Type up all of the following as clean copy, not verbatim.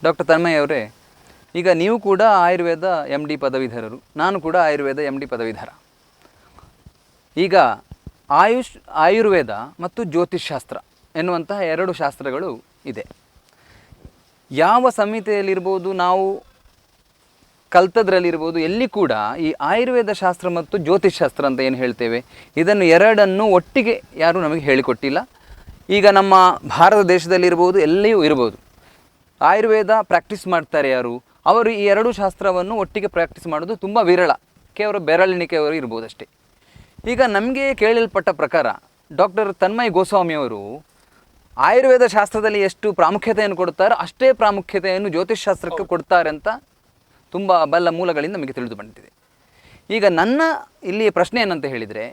Doctor Tanmay ಅವರೇ, ಈಗ ನೀವು ಕೂಡ ಆಯುರ್ವೇದ MD ಪದವೀಧರರು, ನಾನು ಕೂಡ ಆಯುರ್ವೇದ MD ಪದವೀಧರ. ಈಗ ಆಯುರ್ವೇದ ಮತ್ತು ಜ್ಯೋತಿಷ್ಶಾಸ್ತ್ರ ಎನ್ನುವಂತಹ ಎರಡು ಶಾಸ್ತ್ರಗಳು ಇದೆ. ಯಾವ ಸಂಹಿತೆಯಲ್ಲಿರ್ಬೋದು, ನಾವು ಕಲ್ತದ್ರಲ್ಲಿರ್ಬೋದು, ಎಲ್ಲಿ ಕೂಡ ಈ ಆಯುರ್ವೇದ ಶಾಸ್ತ್ರ ಮತ್ತು ಜ್ಯೋತಿಷ್ಶಾಸ್ತ್ರ ಅಂತ ಏನು ಹೇಳ್ತೇವೆ, ಇದನ್ನು ಎರಡನ್ನು ಒಟ್ಟಿಗೆ ಯಾರೂ ನಮಗೆ ಹೇಳಿಕೊಟ್ಟಿಲ್ಲ. ಈಗ ನಮ್ಮ ಭಾರತ ದೇಶದಲ್ಲಿರ್ಬೋದು, ಎಲ್ಲಿಯೂ ಇರ್ಬೋದು, ಆಯುರ್ವೇದ ಪ್ರಾಕ್ಟೀಸ್ ಮಾಡ್ತಾರೆ ಯಾರು, ಅವರು ಈ ಎರಡು ಶಾಸ್ತ್ರವನ್ನು ಒಟ್ಟಿಗೆ ಪ್ರಾಕ್ಟೀಸ್ ಮಾಡೋದು ತುಂಬ ವಿರಳ, ಕೇವಲ ಬೆರಳೆಣಿಕೆಯವರು ಇರ್ಬೋದು ಅಷ್ಟೇ. ಈಗ ನಮಗೆ ಕೇಳಲ್ಪಟ್ಟ ಪ್ರಕಾರ ಡಾಕ್ಟರ್ ತನ್ಮಯ್ ಗೋಸ್ವಾಮಿಯವರು ಆಯುರ್ವೇದ ಶಾಸ್ತ್ರದಲ್ಲಿ ಎಷ್ಟು ಪ್ರಾಮುಖ್ಯತೆಯನ್ನು ಕೊಡ್ತಾರೋ ಅಷ್ಟೇ ಪ್ರಾಮುಖ್ಯತೆಯನ್ನು ಜ್ಯೋತಿಷ್ಶಾಸ್ತ್ರಕ್ಕೆ ಕೊಡ್ತಾರೆ ಅಂತ ತುಂಬ ಬಲ್ಲ ಮೂಲಗಳಿಂದ ನಮಗೆ ತಿಳಿದು ಬಂದಿದೆ. ಈಗ ನನ್ನ ಇಲ್ಲಿ ಪ್ರಶ್ನೆ ಏನಂತ ಹೇಳಿದರೆ,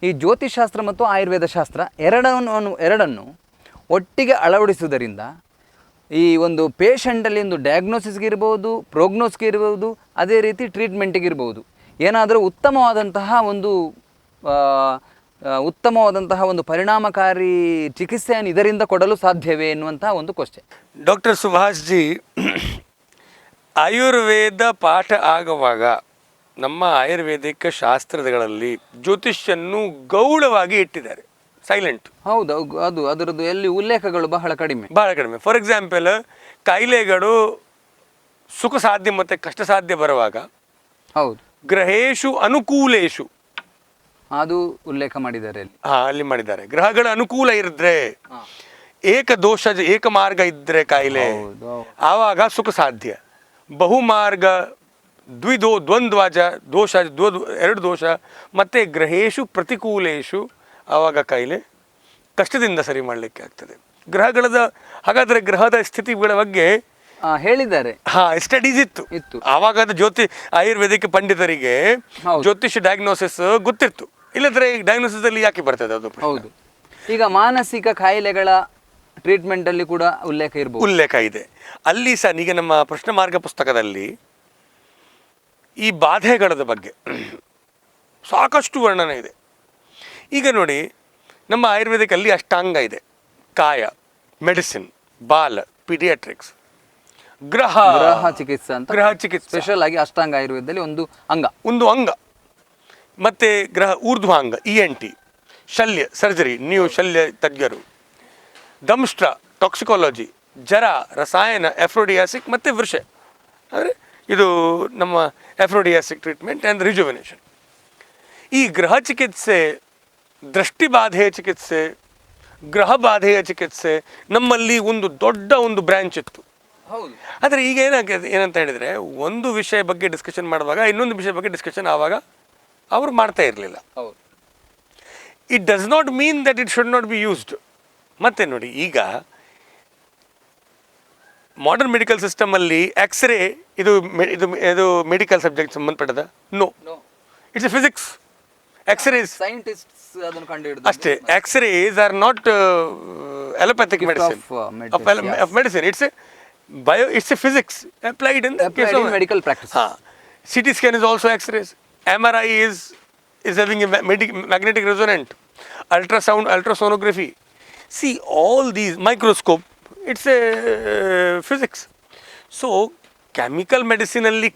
ಈ ಜ್ಯೋತಿಷ್ಶಾಸ್ತ್ರ ಮತ್ತು ಆಯುರ್ವೇದ ಶಾಸ್ತ್ರ ಎರಡನ್ನು ಒಟ್ಟಿಗೆ ಅಳವಡಿಸುವುದರಿಂದ ಈ ಒಂದು ಪೇಷಂಟಲ್ಲಿ ಒಂದು ಡಯಾಗ್ನೋಸಿಸ್ಗೆ ಇರ್ಬೋದು, ಪ್ರೋಗ್ನೋಸ್ಗೆ ಇರ್ಬೋದು, ಅದೇ ರೀತಿ ಟ್ರೀಟ್ಮೆಂಟಿಗೆ ಇರ್ಬೋದು, ಏನಾದರೂ ಉತ್ತಮವಾದಂತಹ ಒಂದು ಪರಿಣಾಮಕಾರಿ ಚಿಕಿತ್ಸೆಯನ್ನು ಇದರಿಂದ ಕೊಡಲು ಸಾಧ್ಯವೇ ಎನ್ನುವಂತಹ ಒಂದು question. Doctor Subhash G, Ayurveda ಪಾಠ ಆಗುವಾಗ ನಮ್ಮ ಆಯುರ್ವೇದಿಕ ಶಾಸ್ತ್ರಗಳಲ್ಲಿ ಜ್ಯೋತಿಷ್ಯನ್ನು ಗೌಡವಾಗಿ ಇಟ್ಟಿದ್ದಾರೆ, ಸೈಲೆಂಟ್. ಹೌದು, ಅದರದ್ದು ಎಲ್ಲಿ ಉಲ್ಲೇಖಗಳು ಬಹಳ ಕಡಿಮೆ. ಫಾರ್ ಎಕ್ಸಾಂಪಲ್, ಕಾಯಿಲೆಗಳು ಸುಖ ಸಾಧ್ಯ ಮತ್ತು ಕಷ್ಟ ಸಾಧ್ಯ ಬರುವಾಗ ಹೌದು ಗ್ರಹೇಶು ಅನುಕೂಲೇಶು ಅದು ಉಲ್ಲೇಖ ಮಾಡಿದ್ದಾರೆ ಅಲ್ಲಿ ಮಾಡಿದ್ದಾರೆ. ಗ್ರಹಗಳ ಅನುಕೂಲ ಇರಿದ್ರೆ, ಏಕ ಮಾರ್ಗ ಇದ್ರೆ ಕಾಯಿಲೆ, ಆವಾಗ ಸುಖ ಸಾಧ್ಯ. ಬಹುಮಾರ್ಗ ದ್ವಂದ್ವಾಜ ದೋಷ, ಎರಡು ದೋಷ, ಮತ್ತೆ ಗ್ರಹೇಶು ಪ್ರತಿಕೂಲೇಶು, ಆವಾಗ ಕಾಯಿಲೆ ಕಷ್ಟದಿಂದ ಸರಿ ಮಾಡಲಿಕ್ಕೆ ಆಗ್ತದೆ. ಹಾಗಾದ್ರೆ ಗ್ರಹದ ಸ್ಥಿತಿಗಳ ಬಗ್ಗೆ ಹೇಳಿದ್ದಾರೆ, ಸ್ಟಡೀಸ್ ಇತ್ತು ಆವಾಗ. ಆಯುರ್ವೇದಿಕ ಪಂಡಿತರಿಗೆ ಜ್ಯೋತಿಷ ಡಯಾಗ್ನೋಸಿಸ್ ಗೊತ್ತಿತ್ತು, ಇಲ್ಲದ್ರೆ ಡಯಾಗ್ನೋಸಿಸ್ ಅಲ್ಲಿ ಯಾಕೆ ಬರ್ತದೆ ಅದು? ಹೌದು. ಈಗ ಮಾನಸಿಕ ಕಾಯಿಲೆಗಳ ಟ್ರೀಟ್ಮೆಂಟ್ ಅಲ್ಲಿ ಕೂಡ ಉಲ್ಲೇಖ ಇದೆ. ಅಲ್ಲಿ ಸಹ ಈಗ ನಮ್ಮ ಪ್ರಶ್ನೆ ಮಾರ್ಗ ಪುಸ್ತಕದಲ್ಲಿ ಈ ಬಾಧೆಗಳ ಬಗ್ಗೆ ಸಾಕಷ್ಟು ವರ್ಣನೆ ಇದೆ. ಈಗ ನೋಡಿ, ನಮ್ಮ ಆಯುರ್ವೇದಿಕಲ್ಲಿ ಅಷ್ಟಾಂಗ ಇದೆ: ಕಾಯ, ಮೆಡಿಸಿನ್, ಬಾಲ, ಪೀಡಿಯಾಟ್ರಿಕ್ಸ್, ಗ್ರಹ ಚಿಕಿತ್ಸೆ ಅಂತ. ಗ್ರಹ ಚಿಕಿತ್ಸೆ ಸ್ಪೆಷಲ್ ಆಗಿ ಅಷ್ಟಾಂಗ ಆಯುರ್ವೇದದಲ್ಲಿ ಒಂದು ಅಂಗ. ಮತ್ತೆ ಗ್ರಹ ಊರ್ಧ್ವಾಂಗ, ENT, ಶಲ್ಯ ಸರ್ಜರಿ, ನೀವು ಶಲ್ಯ ತಜ್ಞರು, ದಂಷ್ಟ್ರ ಟಾಕ್ಸಿಕಾಲಜಿ, ಜರ ರಸಾಯನ, ಎಫ್ರೋಡಿಯಾಸಿಕ್ ಮತ್ತು ವೃಷ ಅಂದರೆ ಇದು ನಮ್ಮ ಎಫ್ರೋಡಿಯಾಸಿಕ್ ಟ್ರೀಟ್ಮೆಂಟ್ ಆ್ಯಂಡ್ ರಿಜುವಿನೇಷನ್. ಈ ಗೃಹ ಚಿಕಿತ್ಸೆ, ದೃಷ್ಟಿಬಾಧೆಯ ಚಿಕಿತ್ಸೆ, ಗ್ರಹ ಬಾಧೆಯ ಚಿಕಿತ್ಸೆ ನಮ್ಮಲ್ಲಿ ಒಂದು ದೊಡ್ಡ ಒಂದು ಬ್ರ್ಯಾಂಚ್ ಇತ್ತು. ಆದರೆ ಈಗ ಏನಂತ ಹೇಳಿದರೆ, ಒಂದು ವಿಷಯ ಬಗ್ಗೆ ಡಿಸ್ಕಷನ್ ಮಾಡುವಾಗ ಇನ್ನೊಂದು ವಿಷಯ ಬಗ್ಗೆ ಡಿಸ್ಕಷನ್ ಆವಾಗ ಅವರು ಮಾಡ್ತಾ ಇರಲಿಲ್ಲ. It does not mean that it should not be used. ಮತ್ತೆ ನೋಡಿ, ಈಗ ಮಾಡರ್ನ್ ಮೆಡಿಕಲ್ ಸಿಸ್ಟಮಲ್ಲಿ ಎಕ್ಸ್ರೇ ಇದು ಮೆಡಿಕಲ್ ಸಬ್ಜೆಕ್ಟ್ ಸಂಬಂಧಪಟ್ಟದ? No, it's a physics. X-rays ಅಷ್ಟೇ. X-rays are not allopathic medicine of medicine. It's a physics applied in the case of medical practice. CT scan is also X-rays. MRI is having a magnetic resonance. Ultrasound, ultrasonography. See, all these, microscope, it's a physics. So, chemical medicine alli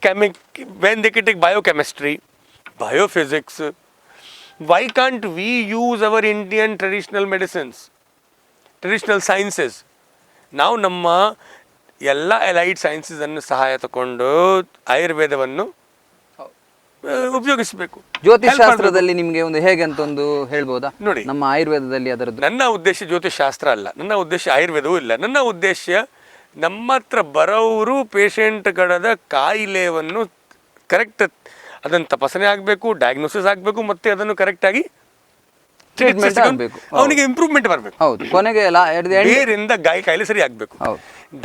when they can take biochemistry, biophysics, why can't we use our Indian traditional medicines, traditional sciences? Now, ನಮ್ಮ ಎಲ್ಲ elite sciences ಅನ್ನು ಸಹಾಯ ತಗೊಂಡು ಆಯುರ್ವೇದವನ್ನು ಉಪಯೋಗಿಸಬೇಕು. ಜ್ಯೋತಿಷಾಸ್ತ್ರದಲ್ಲಿ ನಿಮಗೆ ಒಂದು ಹೇಗೆ ಅಂತ ಒಂದು ಹೇಳ್ಬೋದಾ? ನೋಡಿ, ನಮ್ಮ ಆಯುರ್ವೇದದಲ್ಲಿ ಅದರದ್ದು. ನನ್ನ ಉದ್ದೇಶ ಜ್ಯೋತಿಷಾಸ್ತ್ರ ಅಲ್ಲ, ನನ್ನ ಉದ್ದೇಶ ಆಯುರ್ವೇದವೂ ಇಲ್ಲ. ನನ್ನ ಉದ್ದೇಶ ನಮ್ಮ ಹತ್ರ ಬರೋರು ಪೇಷಂಟ್ಗಳ ಕಾಯಿಲೆಯನ್ನು ಕರೆಕ್ಟ್, ಅದನ್ನು ತಪಾಸಣೆ ಆಗಬೇಕು, ಡಯಾಗ್ನೋಸಿಸ್ ಆಗಬೇಕು, ಮತ್ತು ಅದನ್ನು ಕರೆಕ್ಟಾಗಿ ಟ್ರೀಟ್ಮೆಂಟ್ ಆಗಬೇಕು, ಅವನಿಗೆ ಇಂಪ್ರೂವ್ಮೆಂಟ್ ಬರಬೇಕು. ಹೌದು, ಕೊನೆಗೆ ಬೇರಿಂದ ಕಾಯಿಲೆ ಸರಿ ಆಗಬೇಕು.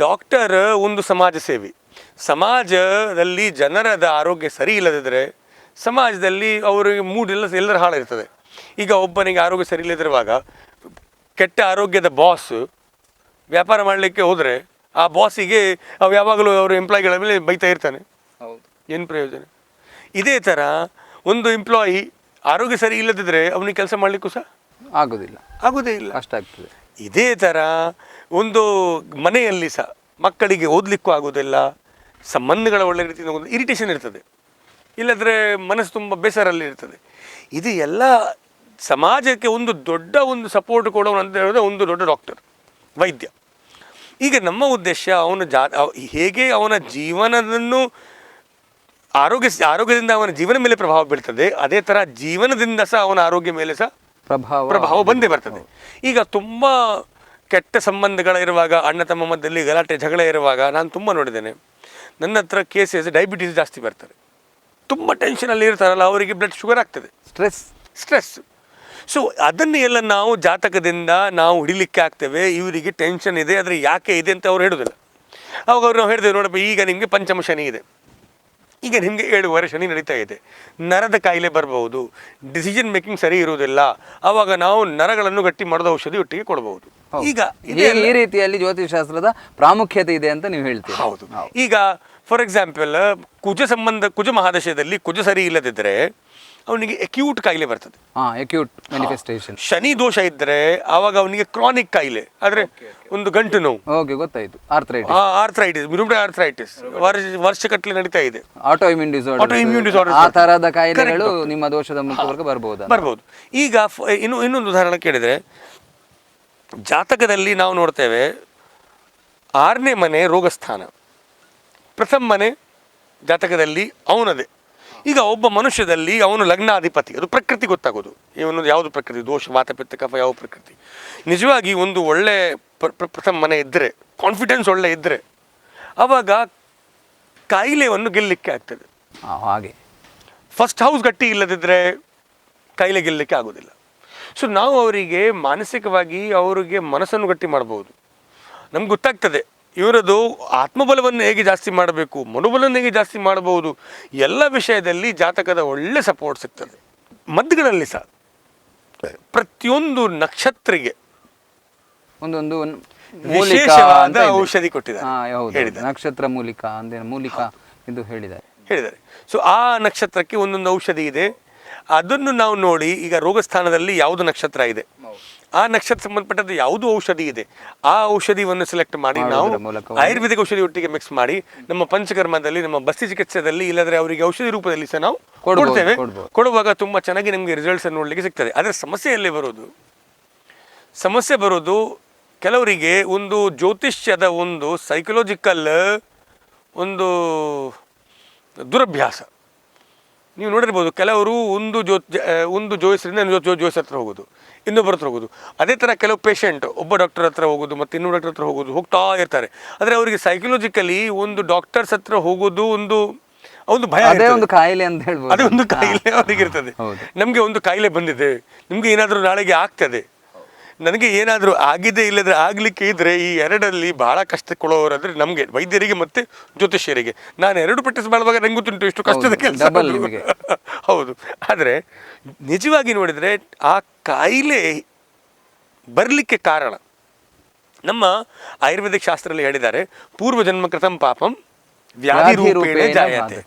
ಡಾಕ್ಟರ್ ಒಂದು ಸಮಾಜ ಸೇವಿ. ಸಮಾಜದಲ್ಲಿ ಜನರದ ಆರೋಗ್ಯ ಸರಿ ಇಲ್ಲದಿದ್ದರೆ ಸಮಾಜದಲ್ಲಿ ಅವರಿಗೆ ಮೂಡ್ ಎಲ್ಲರ ಹಾಳಿರ್ತದೆ. ಈಗ ಒಬ್ಬನಿಗೆ ಆರೋಗ್ಯ ಸರಿ ಇಲ್ಲದಿರುವಾಗ ಕೆಟ್ಟ ಆರೋಗ್ಯದ ಬಾಸ್ ವ್ಯಾಪಾರ ಮಾಡಲಿಕ್ಕೆ ಹೋದರೆ ಆ ಬಾಸಿಗೆ ಅವು ಯಾವಾಗಲೂ ಅವರು ಎಂಪ್ಲಾಯಿಗಳ ಮೇಲೆ ಬೈತಾ ಇರ್ತಾನೆ. ಏನು ಪ್ರಯೋಜನ? ಇದೇ ಥರ ಒಂದು ಎಂಪ್ಲಾಯಿ ಆರೋಗ್ಯ ಸರಿ ಇಲ್ಲದಿದ್ದರೆ ಅವನಿಗೆ ಕೆಲಸ ಮಾಡಲಿಕ್ಕೂ ಸಹ ಆಗೋದೇ ಇಲ್ಲ, ಅಷ್ಟ ಆಗ್ತದೆ. ಇದೇ ಥರ ಒಂದು ಮನೆಯಲ್ಲಿ ಸಹ ಮಕ್ಕಳಿಗೆ ಓದಲಿಕ್ಕೂ ಆಗೋದಿಲ್ಲ, ಸಂಬಂಧಗಳ ಒಳ್ಳೆ ರೀತಿಯಿಂದ ಇರಿಟೇಷನ್ ಇರ್ತದೆ, ಇಲ್ಲದ್ರೆ ಮನಸ್ಸು ತುಂಬ ಬೇಸರಲ್ಲಿ ಇರ್ತದೆ. ಇದು ಎಲ್ಲ ಸಮಾಜಕ್ಕೆ ಒಂದು ದೊಡ್ಡ ಒಂದು ಸಪೋರ್ಟ್ ಕೊಡೋನು ಅಂತ ಹೇಳಿದ್ರೆ ಒಂದು ದೊಡ್ಡ ಡಾಕ್ಟರ್, ವೈದ್ಯ. ಈಗ ನಮ್ಮ ಉದ್ದೇಶ ಹೇಗೆ ಅವನ ಜೀವನವನ್ನು ಆರೋಗ್ಯದಿಂದ ಅವನ ಜೀವನ ಮೇಲೆ ಪ್ರಭಾವ ಬೀಳ್ತದೆ, ಅದೇ ಥರ ಜೀವನದಿಂದ ಸಹ ಅವನ ಆರೋಗ್ಯ ಮೇಲೆ ಸಹ ಪ್ರಭಾವ ಬಂದೇ ಬರ್ತದೆ. ಈಗ ತುಂಬ ಕೆಟ್ಟ ಸಂಬಂಧಗಳಿರುವಾಗ, ಅಣ್ಣ ತಮ್ಮ ಮಧ್ಯದಲ್ಲಿ ಗಲಾಟೆ ಜಗಳ ಇರುವಾಗ ನಾನು ತುಂಬ ನೋಡಿದ್ದೇನೆ. ನನ್ನ ಹತ್ರ ಕೇಸಸ್ ಡಯಾಬಿಟೀಸ್ ಜಾಸ್ತಿ ಬರ್ತಾರೆ. ತುಂಬ ಟೆನ್ಷನಲ್ಲಿ ಇರ್ತಾರಲ್ಲ, ಅವರಿಗೆ ಬ್ಲಡ್ ಶುಗರ್ ಆಗ್ತದೆ, ಸ್ಟ್ರೆಸ್. ಸೊ ಅದನ್ನು ಎಲ್ಲ ನಾವು ಜಾತಕದಿಂದ ನಾವು ಹಿಡಿಲಿಕ್ಕೆ ಆಗ್ತೇವೆ. ಇವರಿಗೆ ಟೆನ್ಷನ್ ಇದೆ, ಆದರೆ ಯಾಕೆ ಇದೆ ಅಂತ ಅವ್ರು ಹೇಳೋದಿಲ್ಲ. ಅವಾಗ ಅವ್ರು ನಾವು ಹೇಳ್ತೇವೆ, ನೋಡಪ್ಪ ಈಗ ನಿಮಗೆ ಪಂಚಮ ಶನಿ ಇದೆ, ಈಗ ನಿಮಗೆ 7 ವರ್ಷ ಶನಿ ನಡೀತಾ ಇದೆ, ನರದ ಕಾಯಿಲೆ ಬರಬಹುದು, ಡಿಸಿಷನ್ ಮೇಕಿಂಗ್ ಸರಿ ಇರುವುದಿಲ್ಲ. ಆವಾಗ ನಾವು ನರಗಳನ್ನು ಗಟ್ಟಿ ಮಾಡೋದು ಔಷಧಿ ಒಟ್ಟಿಗೆ ಕೊಡಬಹುದು. ಈಗ ಈ ರೀತಿಯಲ್ಲಿ ಜ್ಯೋತಿಷ್ ಶಾಸ್ತ್ರದ ಪ್ರಾಮುಖ್ಯತೆ ಇದೆ ಅಂತ ನೀವು ಹೇಳ್ತೀವಿ. ಹೌದು. ಈಗ ಫಾರ್ ಎಕ್ಸಾಂಪಲ್ ಕುಜ ಮಹಾದಶದಲ್ಲಿ ಕುಜ ಸರಿ ಇಲ್ಲದಿದ್ದರೆ ಅವನಿಗೆ ಅಕ್ಯೂಟ್ ಕಾಯಿಲೆ ಬರ್ತದೆ, ಅಕ್ಯೂಟ್ ಮ್ಯಾನಿಫೆಸ್ಟೇಷನ್. ಶನಿ ದೋಷ ಇದ್ದರೆ ಆವಾಗ ಅವನಿಗೆ ಕ್ರಾನಿಕ್ ಕಾಯಿಲೆ, ಆದರೆ ಒಂದು ಗಂಟು ನೋವು, ಗೊತ್ತಾಯ್ತು, ಆರ್ಥ್ರೈಟಿಸ್, ಆರ್ಥ್ರೈಟಿಸ್ ವರ್ಷಗಟ್ಟಲೆ ನಡೀತಾ ಇದೆ, ಆಟೋ ಇಮ್ಯೂನ್ ಡಿಸಾರ್ಡರ್, ಆ ತರಹದ ಕಾಯಿಲೆಗಳು ನಿಮ್ಮ ದೋಷದ ಮೂಲಕ ಬರಬಹುದು. ಈಗ ಇನ್ನೊಂದು ಉದಾಹರಣೆ ಕೇಳಿದ್ರೆ, ಜಾತಕದಲ್ಲಿ ನಾವು ನೋಡ್ತೇವೆ 6ನೇ ಮನೆ ರೋಗಸ್ಥಾನ, ಪ್ರಥಮ ಮನೆ ಜಾತಕದಲ್ಲಿ ಅವನದೇ. ಈಗ ಒಬ್ಬ ಮನುಷ್ಯದಲ್ಲಿ ಅವನು ಲಗ್ನಾಧಿಪತಿ, ಅದು ಪ್ರಕೃತಿ ಗೊತ್ತಾಗೋದು, ಇವನು ಯಾವುದು ಪ್ರಕೃತಿ, ದೋಷ, ವಾತ, ಪಿತ್ತ, ಕಫ, ಯಾವ ಪ್ರಕೃತಿ. ನಿಜವಾಗಿ ಒಂದು ಒಳ್ಳೆ ಪ್ರಥಮ ಮನೆ ಇದ್ದರೆ, ಕಾನ್ಫಿಡೆನ್ಸ್ ಒಳ್ಳೆ ಇದ್ದರೆ, ಆವಾಗ ಕಾಯಿಲೆಯನ್ನು ಗೆಲ್ಲಲಿಕ್ಕೆ ಆಗ್ತದೆ. ಹಾಗೆ ಫಸ್ಟ್ ಹೌಸ್ ಗಟ್ಟಿ ಇಲ್ಲದಿದ್ದರೆ ಕಾಯಿಲೆ ಗೆಲ್ಲಲಿಕ್ಕೆ ಆಗೋದಿಲ್ಲ. ಸೊ ನಾವು ಅವರಿಗೆ ಮಾನಸಿಕವಾಗಿ ಅವರಿಗೆ ಮನಸ್ಸನ್ನು ಗಟ್ಟಿ ಮಾಡ್ಬೋದು. ನಮ್ಗೆ ಗೊತ್ತಾಗ್ತದೆ ಇವರದು ಆತ್ಮಬಲವನ್ನು ಹೇಗೆ ಜಾಸ್ತಿ ಮಾಡಬೇಕು, ಮನೋಬಲವನ್ನು ಹೇಗೆ ಜಾಸ್ತಿ ಮಾಡಬಹುದು, ಎಲ್ಲ ವಿಷಯದಲ್ಲಿ ಜಾತಕದ ಒಳ್ಳೆ ಸಪೋರ್ಟ್ ಸಿಗ್ತದೆ. ಮದ್ದುಗಳಲ್ಲಿ ಸಹ ಪ್ರತಿಯೊಂದು ನಕ್ಷತ್ರಿಗೆ ಒಂದೊಂದು ವಿಶೇಷವಾದ ಔಷಧಿ ಕೊಟ್ಟಿದ್ದಾರೆ. ನಕ್ಷತ್ರ ಮೂಲಿಕಾ ಎಂದು ಹೇಳಿದ್ದಾರೆ. ಸೊ ಆ ನಕ್ಷತ್ರಕ್ಕೆ ಒಂದೊಂದು ಔಷಧಿ ಇದೆ. ಅದನ್ನು ನಾವು ನೋಡಿ, ಈಗ ರೋಗಸ್ಥಾನದಲ್ಲಿ ಯಾವುದು ನಕ್ಷತ್ರ ಇದೆ, ಆ ನಕ್ಷತ್ರ ಸಂಬಂಧಪಟ್ಟದ್ದು ಯಾವುದು ಔಷಧಿ ಇದೆ, ಆ ಔಷಧಿಯನ್ನು ಸೆಲೆಕ್ಟ್ ಮಾಡಿ ನಾವು ಆಯುರ್ವೇದಿಕ್ ಔಷಧಿ ಒಟ್ಟಿಗೆ ಮಿಕ್ಸ್ ಮಾಡಿ ನಮ್ಮ ಪಂಚಕರ್ಮದಲ್ಲಿ, ನಮ್ಮ ಬಸ್ತಿ ಚಿಕಿತ್ಸೆದಲ್ಲಿ, ಇಲ್ಲದ್ರೆ ಅವರಿಗೆ ಔಷಧಿ ರೂಪದಲ್ಲಿ ಸಹ ನಾವು ಕೊಡ್ತೇವೆ. ಕೊಡುವಾಗ ತುಂಬ ಚೆನ್ನಾಗಿ ನಮಗೆ ರಿಸಲ್ಟ್ಸ್ ನೋಡಲಿಕ್ಕೆ ಸಿಗ್ತದೆ. ಆದರೆ ಸಮಸ್ಯೆ ಬರೋದು ಕೆಲವರಿಗೆ ಒಂದು ಜ್ಯೋತಿಷ್ಯದ ಒಂದು ಸೈಕಲಾಜಿಕಲ್ ಒಂದು ದುರಭ್ಯಾಸ. ನೀವು ನೋಡಿರ್ಬೋದು, ಕೆಲವರು ಒಂದು ಜೋಯಿಸರಿಂದ ಜೋಯಿಸ್ ಹತ್ರ ಹೋಗೋದು, ಇನ್ನೊಬ್ಬರ ಹತ್ರ ಹೋಗೋದು. ಅದೇ ಥರ ಕೆಲವು ಪೇಷಂಟ್ ಒಬ್ಬ ಡಾಕ್ಟರ್ ಹತ್ರ ಹೋಗೋದು ಮತ್ತು ಇನ್ನೊಬ್ಬ ಡಾಕ್ಟರ್ ಹತ್ರ ಹೋಗ್ತಾ ಇರ್ತಾರೆ. ಆದರೆ ಅವರಿಗೆ ಸೈಕಲಾಜಿಕಲಿ ಒಂದು ಡಾಕ್ಟರ್ಸ್ ಹತ್ರ ಹೋಗೋದು ಒಂದು ಭಯ, ಅದೇ ಒಂದು ಕಾಯಿಲೆ ಅಂತ ಹೇಳ್ಬೋದು. ಅದೇ ಒಂದು ಕಾಯಿಲೆ ಅವರಿಗೆ ಇರ್ತದೆ. ನಮಗೆ ಒಂದು ಕಾಯಿಲೆ ಬಂದಿದೆ, ನಿಮಗೆ ಏನಾದರೂ ನಾಳೆಗೆ ಆಗ್ತದೆ, ನನಗೆ ಏನಾದರೂ ಆಗಿದೆ ಇಲ್ಲದ್ರೆ ಆಗಲಿಕ್ಕೆ ಇದ್ದರೆ, ಈ ಎರಡಲ್ಲಿ ಭಾಳ ಕಷ್ಟಕೊಳ್ಳೋರಾದರೆ ನಮಗೆ ವೈದ್ಯರಿಗೆ ಮತ್ತು ಜ್ಯೋತಿಷ್ಯರಿಗೆ. ನಾನು 2 ಪ್ರಾಕ್ಟೀಸ್ ಮಾಡುವಾಗ ನಂಗೆ ಗೊತ್ತುಂಟು ಇಷ್ಟು ಕಷ್ಟದ ಕೆಲಸ. ಹೌದು. ಆದರೆ ನಿಜವಾಗಿ ನೋಡಿದರೆ ಆ ಕಾಯಿಲೆ ಬರಲಿಕ್ಕೆ ಕಾರಣ ನಮ್ಮ ಆಯುರ್ವೇದಿಕ್ ಶಾಸ್ತ್ರದಲ್ಲಿ ಹೇಳಿದ್ದಾರೆ, ಪೂರ್ವಜನ್ಮ ಕೃತಂ ಪಾಪಂ ವ್ಯಾಧಿ ರೂಪೇಣ ಜಾಯತೆ.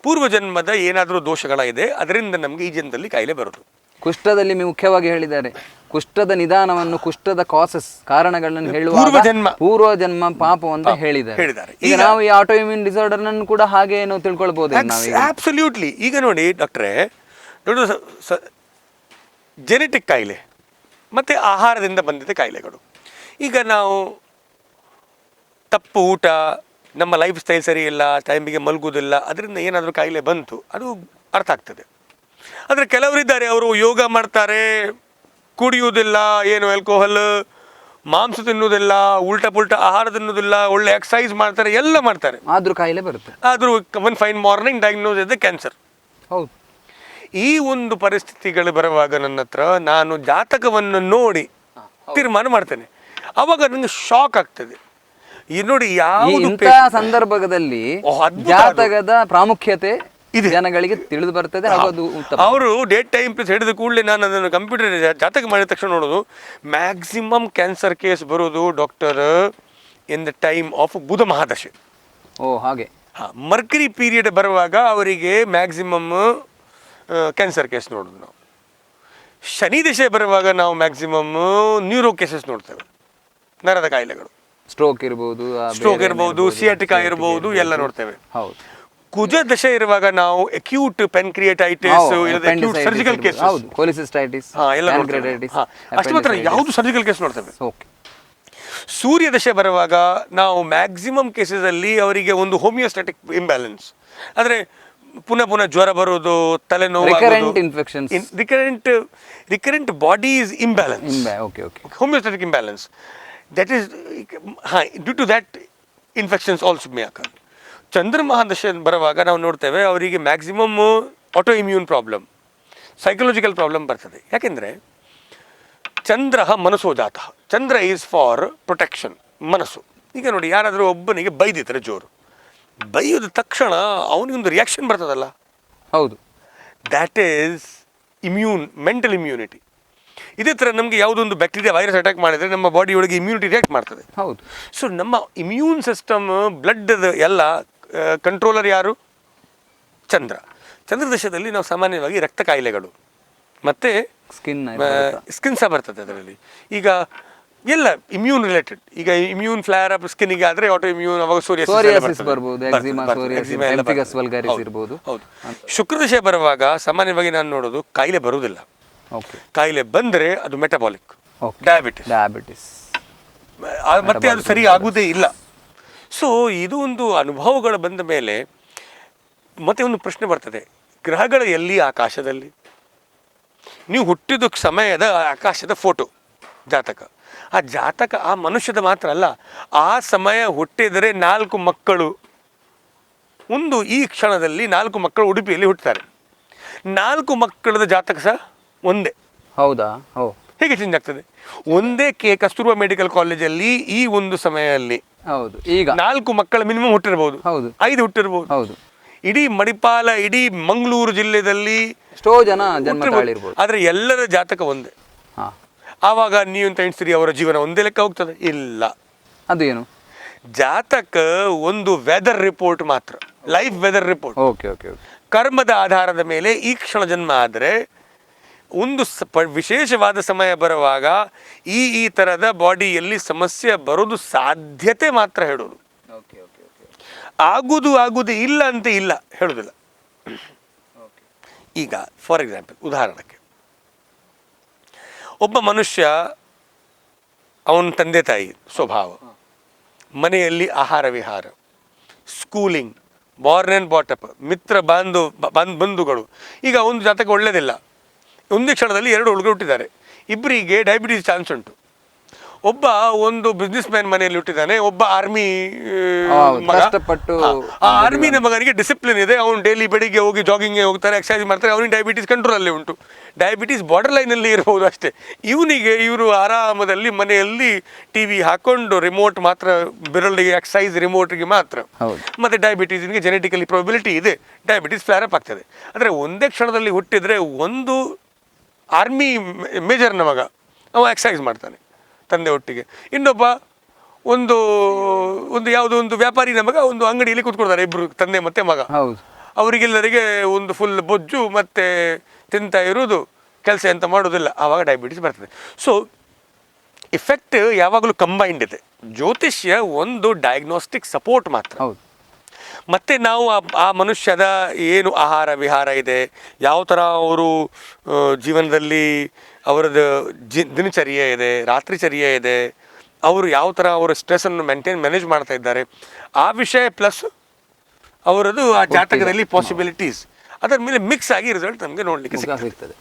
ಪೂರ್ವಜನ್ಮದ ಏನಾದರೂ ದೋಷಗಳಿದೆ, ಅದರಿಂದ ನಮಗೆ ಈ ಜನ್ಮದಲ್ಲಿ ಕಾಯಿಲೆ ಬರೋದು. ಕುಷ್ಠದಲ್ಲಿ ಮುಖ್ಯವಾಗಿ ಹೇಳಿದ್ದಾರೆ, ಕುಷ್ಠದ ನಿಧಾನವನ್ನು, ಕುಷ್ಠದ ಕಾರಣಗಳನ್ನು ಹೇಳುವಾಗ ಪೂರ್ವಜನ್ಮ ಪಾಪ ಅಂತ ಹೇಳಿದ್ದಾರೆ. ಈಗ ನಾವು ಈ ಆಟೋ ಇಮ್ಯೂನ್ ಡಿಸಾರ್ಡರ್ ನನ್ನು ಕೂಡ ಹಾಗೆ ನಾವು ತಿಳ್ಕೊಳ್ಬಹುದು. ಅಬ್ಸಲ್ಯೂಟ್ಲಿ. ಈಗ ನೋಡಿ ಡಾಕ್ಟ್ರೇ, ಜೆನೆಟಿಕ್ ಕಾಯಿಲೆ ಮತ್ತು ಆಹಾರದಿಂದ ಬಂದಿದ್ದ ಕಾಯಿಲೆಗಳು. ಈಗ ನಾವು ತಪ್ಪು ಊಟ, ನಮ್ಮ ಲೈಫ್ ಸ್ಟೈಲ್ ಸರಿ ಇಲ್ಲ, ಟೈಮಿಗೆ ಮಲಗುವುದಿಲ್ಲ, ಅದರಿಂದ ಏನಾದರೂ ಕಾಯಿಲೆ ಬಂತು, ಅದು ಅರ್ಥ ಆಗ್ತದೆ. ಆದರೆ ಕೆಲವರಿದ್ದಾರೆ, ಅವರು ಯೋಗ ಮಾಡ್ತಾರೆ, ಕುಡಿಯುವುದಿಲ್ಲ, ಏನು ಆಲ್ಕೋಹಾಲ್, ಮಾಂಸ ತಿನ್ನುವುದಿಲ್ಲ, ಉಲ್ಟಾ ಪುಲ್ಟಾ ಆಹಾರ ತಿನ್ನುವುದಿಲ್ಲ, ಒಳ್ಳೆ ಎಕ್ಸಸೈಸ್ ಮಾಡ್ತಾರೆ, ಎಲ್ಲ ಮಾಡ್ತಾರೆ, ಆದರೂ ಕಾಯಿಲೆ ಬರುತ್ತೆ. ಆದರೂ ಒನ್ ಫೈನ್ ಮಾರ್ನಿಂಗ್ ಡಯಾಗ್ನೋಸ್ ಇದೆ ಕ್ಯಾನ್ಸರ್. ಹೌದು. ಈ ಒಂದು ಪರಿಸ್ಥಿತಿಗಳು ಬರುವಾಗ ನನ್ನ ಹತ್ರ ನಾನು ಜಾತಕವನ್ನು ನೋಡಿ ತೀರ್ಮಾನ ಮಾಡ್ತೇನೆ. ಆವಾಗ ನನಗೆ ಶಾಕ್ ಆಗ್ತದೆ. ಈ ನೋಡಿ, ಯಾವ ಸಂದರ್ಭದಲ್ಲಿ ಜಾತಕದ ಪ್ರಾಮುಖ್ಯತೆ ಜನಗಳಿಗೆ ತಿಳಿದು ಬರ್ತದೆ. ಅವರು ಡೇಟ್ ಟೈಮ್ ಹಿಡಿದ ಕೂಡಲೇ ನಾನು ಅದನ್ನು ಕಂಪ್ಯೂಟರ್ ಜಾತಕ ಮಾಡಿದ ತಕ್ಷಣ ನೋಡೋದು, ಮ್ಯಾಕ್ಸಿಮಮ್ ಕ್ಯಾನ್ಸರ್ ಕೇಸ್ ಬರೋದು doctor in the time of ಬುಧ ಮಹಾದಶೆ. ಹಾಗೆ. ಮರ್ಕರಿ ಪೀರಿಯಡ್ ಬರುವಾಗ ಅವರಿಗೆ ಮ್ಯಾಕ್ಸಿಮಮ್ ಕ್ಯಾನ್ಸರ್ ಕೇಸ್ ನೋಡೋದು ನಾವು. ಶನಿ ದಶೆ ಬರುವಾಗ ನಾವು ಮ್ಯಾಕ್ಸಿಮಮ್ ನ್ಯೂರೋ ಕೇಸಸ್ ನೋಡ್ತೇವೆ, ನರದ ಕಾಯಿಲೆಗಳು. ಸ್ಟ್ರೋಕ್ ಇರ್ಬೋದು, ಸ್ಟ್ರೋಕ್ ಇರ್ಬೋದು, ಸಿಯಾಟಿಕಾ ಇರ್ಬೋದು, ಎಲ್ಲ ನೋಡ್ತೇವೆ. ಹೌದು. ಕುಜ ದಶೆ ಇರುವಾಗ ನಾವು ಅಕ್ಯೂಟ್ ಪೆನ್ಕ್ರಿಯೇಟೈಟಿಸ್, ಅಕ್ಯೂಟ್ ಸರ್ಜಿಕಲ್ ಕೇಸ್, ಹೌದು, ಕೊಲಿಸಿಸ್ಟೈಟಿಸ್, ಎಲ್ಲ ಅಷ್ಟು ಮಾತ್ರ ಯಾವುದು ಸರ್ಜಿಕಲ್ ಕೇಸ್ ನೋಡ್ತೇವೆ. ಓಕೆ. ಸೂರ್ಯ ದಶೆ ಬರುವಾಗ ನಾವು ಮ್ಯಾಕ್ಸಿಮಮ್ ಕೇಸಲ್ಲಿ ಅವರಿಗೆ ಒಂದು ಹೋಮಿಯೋಸ್ಟಾಟಿಕ್ ಇಂಬ್ಯಾಲೆನ್ಸ್, ಅಂದರೆ ಪುನಃ ಪುನಃ ಜ್ವರ ಬರೋದು, ತಲೆನೋವು, recurrent body is imbalance, homeostatic imbalance, that is due to that infections also may occur. ಚಂದ್ರಮಹಾ ದಶೆ ಬರುವಾಗ ನಾವು ನೋಡ್ತೇವೆ ಅವರಿಗೆ maximum autoimmune problem, psychological problem ಬರ್ತದೆ. ಯಾಕೆಂದರೆ ಚಂದ್ರ ಮನಸ್ಸೋ ಜಾತ, ಚಂದ್ರ ಈಸ್ ಫಾರ್ ಪ್ರೊಟೆಕ್ಷನ್, ಮನಸ್ಸು. ಈಗ ನೋಡಿ, ಯಾರಾದರೂ ಒಬ್ಬನಿಗೆ ಬೈದಿದ್ರೆ ಜೋರು, ಬೈಯೋದ ತಕ್ಷಣ ಅವನಿಗೊಂದು ರಿಯಾಕ್ಷನ್ ಬರ್ತದಲ್ಲ, ಹೌದು, that is immune, mental immunity. ಇದೇ ಥರ ನಮಗೆ ಯಾವುದೊಂದು ಬ್ಯಾಕ್ಟೀರಿಯಾ, ವೈರಸ್ ಅಟ್ಯಾಕ್ ಮಾಡಿದರೆ ನಮ್ಮ ಬಾಡಿ ಒಳಗೆ ಇಮ್ಯೂನಿಟಿ ರಿಯಾಕ್ಟ್ ಮಾಡ್ತದೆ. ಹೌದು. ಸೊ ನಮ್ಮ ಇಮ್ಯೂನ್ ಸಿಸ್ಟಮ್, ಬ್ಲಡ್ ಎಲ್ಲ ಕಂಟ್ರೋಲರ್ ಯಾರು? ಚಂದ್ರ. ಚಂದ್ರದಶದಲ್ಲಿ ನಾವು ಸಾಮಾನ್ಯವಾಗಿ ರಕ್ತ ಕಾಯಿಲೆಗಳು ಮತ್ತು ಸ್ಕಿನ್ ಸಹ ಬರ್ತದೆ ಅದರಲ್ಲಿ. ಈಗ ಎಲ್ಲ ಇಮ್ಯೂನ್ ರಿಲೇಟೆಡ್, ಈಗ ಇಮ್ಯೂನ್ ಫ್ಲೇರ್ ಅಪ್ ಸ್ಕಿನ್ನಿಗೆ ಆದರೆ ಆಟೋ ಇಮ್ಯೂನ್, ಅವಾಗ ಸೋರಿಯಾಸಿಸ್ ಬರ್ಬೋದು, ಎಕ್ಸಿಮಾ, ಸೋರಿಯಾಸಿಸ್, ಪೆಂಫಿಗಸ್ ವಲ್ಗಾರಿಸ್ ಇರ್ಬೋದು. ಹೌದು. ಶುಕ್ರದಶೆ ಬರುವಾಗ ಸಾಮಾನ್ಯವಾಗಿ ನಾನು ನೋಡೋದು ಕಾಯಿಲೆ ಬರುವುದಿಲ್ಲ. ಕಾಯಿಲೆ ಬಂದರೆ ಅದು ಮೆಟಬಾಲಿಕ್, ಡಯಾಬಿಟಿಸ್, ಮತ್ತೆ ಅದು ಸರಿ ಆಗುವುದೇ ಇಲ್ಲ. ಸೊ ಇದು ಒಂದು ಅನುಭವಗಳು ಬಂದ ಮೇಲೆ ಮತ್ತೆ ಒಂದು ಪ್ರಶ್ನೆ ಬರ್ತದೆ, ಗ್ರಹಗಳ ಎಲ್ಲಿ? ಆಕಾಶದಲ್ಲಿ. ನೀವು ಹುಟ್ಟಿದ ಸಮಯದ ಆಕಾಶದ ಫೋಟೋ, ಜಾತಕ. ಆ ಜಾತಕ ಆ ಮನುಷ್ಯದ ಮಾತ್ರ ಅಲ್ಲ, ಆ ಸಮಯ ಹುಟ್ಟಿದರೆ 4 ಮಕ್ಕಳು, ಒಂದು ಈ ಕ್ಷಣದಲ್ಲಿ 4 ಮಕ್ಕಳು ಉಡುಪಿಯಲ್ಲಿ ಹುಟ್ಟುತ್ತಾರೆ. 4 ಮಕ್ಕಳದ ಜಾತಕ ಸಹ ಒಂದೇ. ಹೌದಾ? ಹೇಗೆ ಚೇಂಜ್ ಆಗ್ತದೆ? ಒಂದೇ ಕಸ್ತೂರ್ಬಾ ಮೆಡಿಕಲ್ ಕಾಲೇಜಲ್ಲಿ ಈ ಒಂದು ಸಮಯದಲ್ಲಿ ಹೌದು, ಈಗ 4 ಮಕ್ಕಳ ಮಿನಿಮಮ್ ಹುಟ್ಟಿರಬಹುದು, 5 ಹುಟ್ಟಿರಬಹುದು. ಹೌದು. ಇಡೀ ಮಣಿಪಾಲ, ಇಡೀ ಮಂಗಳೂರು ಜಿಲ್ಲೆಯಲ್ಲಿ ಎಷ್ಟೋ ಜನ ಜನ್ಮ ತಾಳಿರ್ಬೋದು, ಆದರೆ ಎಲ್ಲರ ಜಾತಕ ಒಂದೇ. ಆವಾಗ ನೀವು ಅಂತ ಎಣಿಸ್ತೀರಿ ಅವರ ಜೀವನ ಒಂದೇ ಲೆಕ್ಕ ಹೋಗ್ತದೆ? ಇಲ್ಲ. ಅದು ಏನು? ಜಾತಕ ಒಂದು ವೆದರ್ ರಿಪೋರ್ಟ್ ಮಾತ್ರ, life weather report. Okay okay okay. ಕರ್ಮದ ಆಧಾರದ ಮೇಲೆ ಈ ಕ್ಷಣ ಜನ್ಮ ಆದರೆ ಒಂದು ವಿಶೇಷವಾದ ಸಮಯ ಬರುವಾಗ ಈ ಥರದ ಬಾಡಿಯಲ್ಲಿ ಸಮಸ್ಯೆ ಬರೋದು ಸಾಧ್ಯತೆ ಮಾತ್ರ ಹೇಳೋದು. ಆಗುವುದು ಇಲ್ಲ ಅಂತ ಇಲ್ಲ ಹೇಳೋದಿಲ್ಲ. ಈಗ ಫಾರ್ ಎಕ್ಸಾಂಪಲ್, ಉದಾಹರಣೆಗೆ ಒಬ್ಬ ಮನುಷ್ಯ, ಅವನ ತಂದೆ ತಾಯಿ ಸ್ವಭಾವ, ಮನೆಯಲ್ಲಿ ಆಹಾರ ವಿಹಾರ, ಸ್ಕೂಲಿಂಗ್, ಬಾರ್ನ್ ಆ್ಯಂಡ್ ಬಾಟಪ್, ಮಿತ್ರ ಬಂಧುಗಳು. ಈಗ ಒಂದು ಜಾತಕ ಒಳ್ಳೆಯದಿಲ್ಲ, ಒಂದೇ ಕ್ಷಣದಲ್ಲಿ 2 ಹುಡುಗರು ಹುಟ್ಟಿದ್ದಾರೆ, ಇಬ್ಬರಿಗೆ ಡಯಾಬಿಟೀಸ್ ಚಾನ್ಸ್ ಉಂಟು. ಒಬ್ಬ ಒಂದು ಬಿಸ್ನೆಸ್ ಮ್ಯಾನ್ ಮನೆಯಲ್ಲಿ ಹುಟ್ಟಿದ್ದಾನೆ, ಒಬ್ಬ ಆರ್ಮಿ ಮಗ. ಆ ಆರ್ಮಿನ ಮಗನಿಗೆ ಡಿಸಿಪ್ಲಿನ್ ಇದೆ, ಅವನು ಡೈಲಿ ಬೆಳಿಗ್ಗೆ ಹೋಗಿ ಜಾಗಿಂಗ್ಗೆ ಹೋಗ್ತಾರೆ, ಎಕ್ಸರ್ಸೈಸ್ ಮಾಡ್ತಾರೆ, ಅವನಿಗೆ ಡಯಾಬಿಟೀಸ್ ಕಂಟ್ರೋಲಲ್ಲಿ ಉಂಟು. ಡಯಾಬಿಟೀಸ್ ಬಾರ್ಡರ್ ಲೈನಲ್ಲಿ ಇರ್ಬೋದು ಅಷ್ಟೇ. ಇವರು ಆರಾಮದಲ್ಲಿ ಮನೆಯಲ್ಲಿ TV ಹಾಕೊಂಡು ರಿಮೋಟ್ ಮಾತ್ರ, ಬೆರಳಿಗೆ ಎಕ್ಸರ್ಸೈಸ್ ರಿಮೋಟ್ಗೆ ಮಾತ್ರ. ಮತ್ತು ಡಯಾಬಿಟೀಸ್ಗೆ ಜೆನೆಟಿಕಲಿ ಪ್ರಾಬಿಲಿಟಿ ಇದೆ, ಡಯಾಬಿಟೀಸ್ ಫ್ಲೇರ್ ಅಪ್ ಆಗ್ತದೆ. ಅಂದರೆ ಒಂದೇ ಕ್ಷಣದಲ್ಲಿ ಹುಟ್ಟಿದರೆ ಒಂದು ಆರ್ಮಿ ಮೇಜರ್ನ ಮಗ, ಅವ ಎಕ್ಸರ್ಸೈಸ್ ಮಾಡ್ತಾನೆ ತಂದೆ ಒಟ್ಟಿಗೆ. ಇನ್ನೊಬ್ಬ ಒಂದು ಯಾವುದೋ ಒಂದು ವ್ಯಾಪಾರಿನ ಮಗ ಒಂದು ಅಂಗಡಿಯಲ್ಲಿ ಕೂತ್ಕೊಳ್ತಾರೆ, ಇಬ್ಬರು ತಂದೆ ಮತ್ತು ಮಗ. ಅವರಿಗೆಲ್ಲರಿಗೆ ಒಂದು ಫುಲ್ ಬೊಜ್ಜು ಮತ್ತು ತಿಂತಾ ಇರೋದು, ಕೆಲಸ ಎಂತ ಮಾಡೋದಿಲ್ಲ, ಆವಾಗ ಡಯಾಬಿಟಿಸ್ ಬರ್ತದೆ. ಸೊ ಇಫೆಕ್ಟ್ ಯಾವಾಗಲೂ ಕಂಬೈಂಡ್ ಇದೆ. ಜ್ಯೋತಿಷ್ಯ ಒಂದು ಡಯಾಗ್ನೋಸ್ಟಿಕ್ ಸಪೋರ್ಟ್ ಮಾತ್ರ. ಮತ್ತು ನಾವು ಆ ಮನುಷ್ಯದ ಏನು ಆಹಾರ ವಿಹಾರ ಇದೆ, ಯಾವ ಥರ ಅವರು ಜೀವನದಲ್ಲಿ ಅವರದ್ದು ದಿನಚರ್ಯೆ ಇದೆ, ರಾತ್ರಿಚರ್ಯೆ ಇದೆ, ಅವರು ಯಾವ ಥರ ಅವರ ಸ್ಟ್ರೆಸ್ಸನ್ನು ಮ್ಯಾನೇಜ್ ಮಾಡ್ತಾ ಇದ್ದಾರೆ, ಆ ವಿಷಯ ಪ್ಲಸ್ ಅವರದ್ದು ಆ ಜಾತಕದಲ್ಲಿ ಪಾಸಿಬಿಲಿಟೀಸ್, ಅದರ ಮೇಲೆ ಮಿಕ್ಸ್ ಆಗಿ ರಿಸಲ್ಟ್ ನಮಗೆ ನೋಡಲಿಕ್ಕೆ ಸಿಗ್ತದೆ.